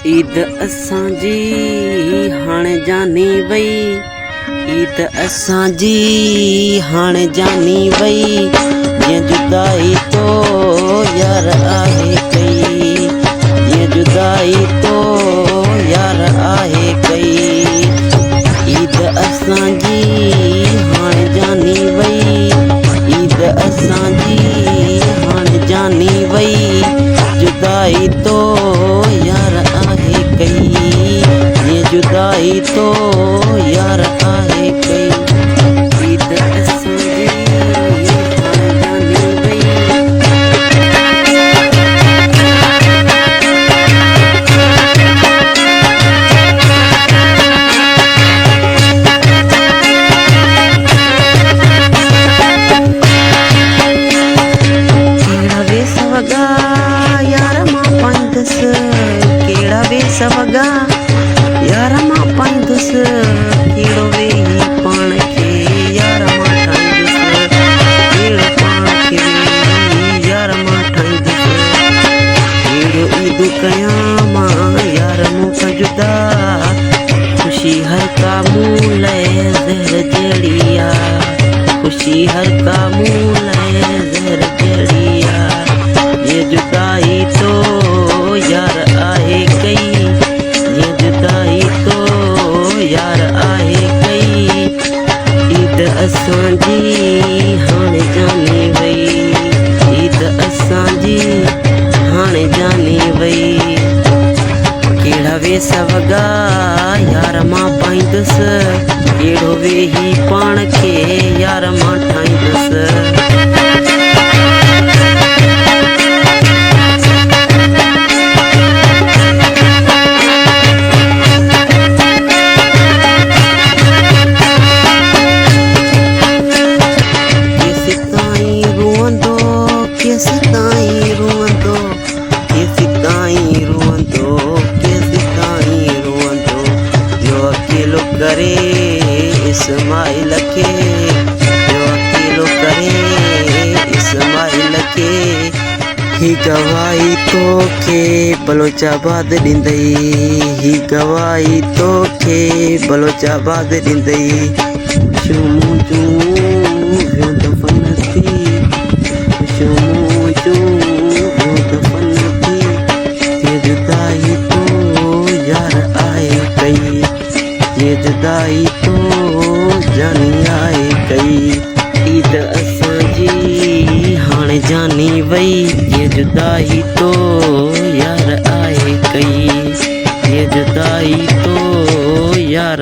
ईद असांजी हाणे जानी वई, ईद असांजी हाणे जानी वई। ये जुदाई तो यार आहे कई, ये जुदाई तो यार आहे कई। ईद असांजी हाणे जानी वई, ईद असांजी हाणे जानी वई। जुदाई तो यार आहे कई, ये जुदाई तो यार आहे कई। ईद असांजी हाणे जानी वई। केड़ा वेस वगा यार मां पाईंदुस, केड़ो वेही पाण खे यार मां ठाहींदुस, केड़ो पाण खे वेही यार मां ठाहींदुस। केड़ो ईद कयां मां यार मूंखां जुदा, खुशी हर का मूं लाइ ज़हर जहिड़ी आ, खुशी हर का मूं लाइ ज़हर जहिड़ी आ। ये जुदाई तो यार आहे कई, ये जुदाई तो यार आहे कई। ईद असांजी हाणे जानी वई, ईद असांजी हाणे जानी वई। केड़ा वेस वगा यार मां पाईंदुस, केड़ो वेही पाण खे यार मां ठाहींदुस। कैसे ताईं रोंदो, कैसे ताईं रोंदो, कैसे ताईं रोंदो। जो अकेलो करे इस्माइल के, जो अकेलो करे इस्माइल के। ही गवाही तो के बलोचाबाद ॾींदई, ही गवाही तो के बलोचाबाद ॾींदई। चूं चूं दफ़न थी, ये जुदाई तो यार आए कई, ये जुदाई तो जानी आए कई। ईद असांजी हाणे जानी वई, ये जुदाई तो यार आए कई, ये जुदाई तो यार